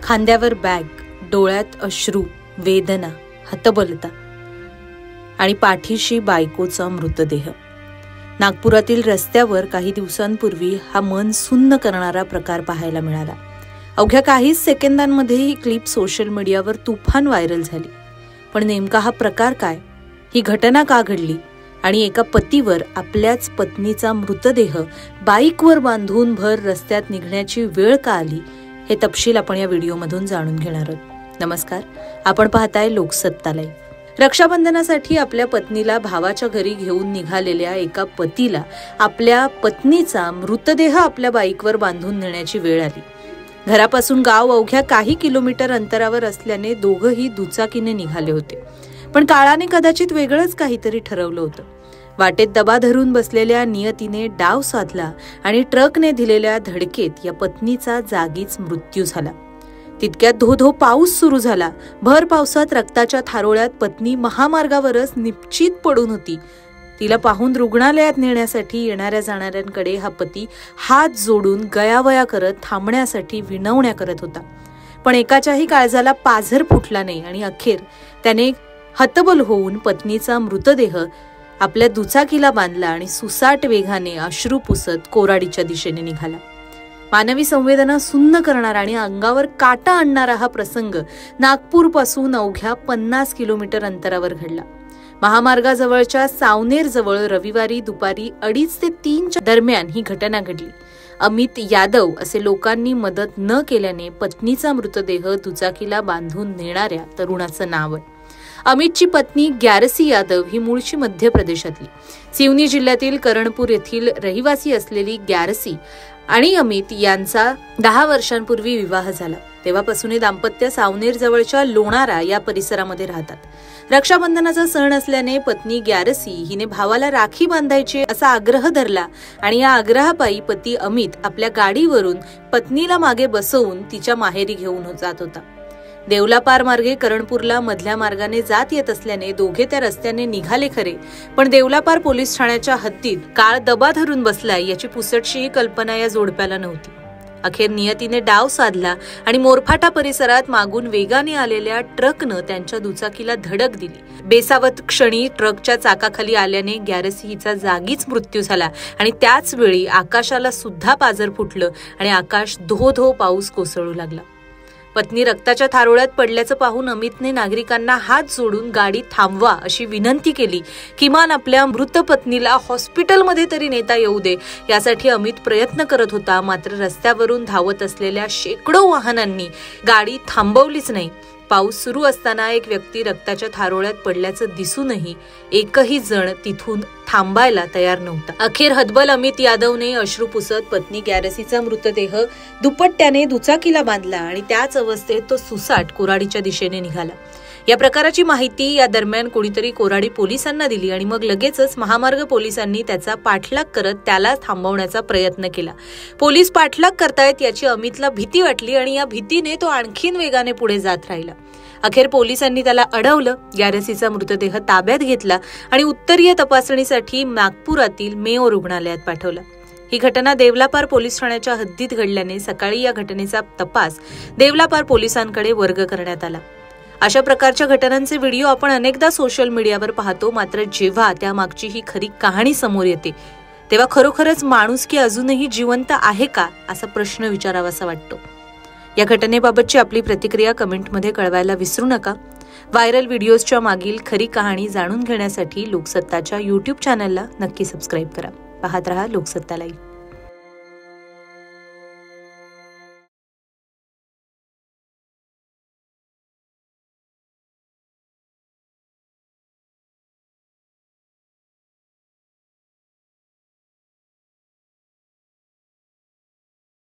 खांद्यावर बॅग, डोळ्यात अश्रू, वेदना, हतबलता आणि पाठीशी बायकोचा मृतदेह. नागपुरातील रस्त्यावर काही दिवसांपूर्वी हा मन सुन्न करणारा प्रकार पाहायला मिळाला. अवघ्या काहीच सेकंदांमध्ये ही क्लिप सोशल मीडियावर तुफान व्हायरल झाली. पण नेमका हा प्रकार काय, ही घटना का घडली आणि एका पतीवर आपल्याच पत्नीचा मृतदेह बाईकवर बांधून भर रस्त्यात निघण्याची वेळ का आली, हे तपशील आपण या व्हिडिओमधून जाणून घेणार आहोत. नमस्कार, आपण पाहताय लोकसत्ता लाईव्ह. रक्षाबंधनासाठी आपल्या पत्नीला भावाच्या घरी घेऊन निघालेल्या एका पतीला आपल्या पत्नीचा मृतदेह आपल्या बाईकवर बांधून नेण्याची वेळ आली. घरापासून गाव अवघ्या काही किलोमीटर अंतरावर असल्याने दोघंही दुचाकीने निघाले होते. पण काळाने कदाचित वेगळंच काहीतरी ठरवलं होतं. वाटेत दबा धरून बसलेल्या नियतीने डाव साधला आणि ट्रकने दिलेल्या धडकेत या पत्नीचा जागीच मृत्यू झाला. तितक्यात धो पाऊस सुरू झाला. भर पावसात रक्ताच्या थारोळ्यात पत्नी महामार्गावरच निश्चित पडून होती. तिला पाहून रुग्णालयात नेण्यासाठी येणाऱ्या जाणाऱ्यांकडे हा पती हात जोडून गयावया करत थांबण्यासाठी विनवण्या करत होता. पण एकाच्याही काळजाला पाझर फुटला नाही आणि अखेर त्याने हतबल होऊन पत्नीचा मृतदेह आपल्या दुचाकीला बांधला आणि सुसाट वेगाने अश्रू पुसत कोराडीच्या दिशेने निघाला. मानवी संवेदना सुन्न करणारा आणि अंगावर काटा आणणारा हा प्रसंग नागपूरपासून अवघ्या 50 किलोमीटर अंतरावर घडला. महामार्गाजवळच्या सावनेर जवळ रविवारी दुपारी 2:30 ते 3 दरम्यान ही घटना घडली. अमित यादव असे लोकांनी मदत न केल्याने पत्नीचा मृतदेह दुचाकीला बांधून नेणाऱ्या तरुणाचं नाव आहे. अमितची पत्नी ग्यारसी यादव ही मूळची मध्य प्रदेशातली. सिवनी जिल्ह्यातील करणपूर येथील रहिवासी असलेली ग्यारसी आणि अमित यांचा 10 वर्षांपूर्वी विवाह झाला. तेव्हापासून हे दाम्पत्य सावनेर जवळच्या लोणारा या परिसरामध्ये राहतात. रक्षाबंधनाचा सण असल्याने पत्नी ग्यारसी हिने भावाला राखी बांधायची असा आग्रह धरला आणि या आग्रहापायी पती अमित आपल्या गाडीवरून पत्नीला मागे बसवून तिच्या माहेरी घेऊन जात होता. देवलापार मार्गे करणपूरला मधल्या मार्गाने जात येत असल्याने दोघे त्या रस्त्याने निघाले खरे, पण देवलापार पोलीस ठाण्याच्या हद्दीत काळ दबा धरून बसलाय याची पुसटशीही कल्पना या जोडप्याला नव्हती. अखेर नियतीने डाव साधला आणि मोरफाटा परिसरात मागून वेगाने आलेल्या ट्रकनं त्यांच्या दुचाकीला धडक दिली. बेसावत क्षणी ट्रकच्या चाकाखाली आल्याने ग्यारसी हिचा जागीच मृत्यू झाला आणि त्याच वेळी आकाशाला सुद्धा पाझर फुटलं आणि आकाश धो पाऊस कोसळू लागला. पत्नी रक्ताच्या थारोळ्यात पडल्याचं पाहून अमितने नागरिकांना हात जोडून गाडी थांबवा अशी विनंती केली. किमान आपल्या मृत पत्नीला हॉस्पिटलमध्ये तरी नेता येऊ दे यासाठी अमित प्रयत्न करत होता. मात्र रस्त्यावरून धावत असलेल्या शेकडो वाहनांनी गाडी थांबवलीच नाही. पाऊस सुरू असताना एक व्यक्ती रक्ताच्या थारोळ्यात पडल्याचं दिसूनही एकही जण तिथून थांबायला तयार नव्हता. अखेर हतबल अमित यादवने अश्रू पुसत पत्नी ग्यारसीचा मृतदेह दुपट्ट्याने दुचाकीला बांधला आणि त्याच अवस्थेत तो सुसाट कोराडीच्या दिशेने निघाला. या प्रकाराची माहिती या दरम्यान कोणीतरी कोराडी पोलिसांना दिली आणि मग लगेचच महामार्ग पोलिसांनी त्याचा पाठलाग करत त्याला थांबवण्याचा प्रयत्न केला. पोलीस पाठलाग करतायत याची अमितला भीती वाटली आणि या भीतीने तो आणखीन वेगाने पुढे जात राहिला. अखेर पोलिसांनी त्याला अडवलं. ग्यारसीचा मृतदेह ताब्यात घेतला आणि उत्तरीय तपासणीसाठी नागपुरातील मेयो रुग्णालयात पाठवला. ही घटना देवलापार पोलीस ठाण्याच्या हद्दीत घडल्याने सकाळी या घटनेचा तपास देवलापार पोलिसांकडे वर्ग करण्यात आला. अशा प्रकारच्या घटनांचे व्हिडिओ आपण अनेकदा सोशल मीडियावर पाहतो. मात्र जेव्हा त्यामागची ही खरी कहाणी समोर येते तेव्हा खरोखरच माणुसकी अजूनही जिवंत आहे का असा प्रश्न विचारावासा वाटतो. या घटनेबाबतची आपली प्रतिक्रिया कमेंटमध्ये कळवायला विसरू नका. व्हायरल व्हिडिओजच्या मागील खरी कहाणी जाणून घेण्यासाठी लोकसत्ताच्या YouTube चॅनलला नक्की सबस्क्राईब करा. पाहत रहा लोकसत्ता लाईव्ह.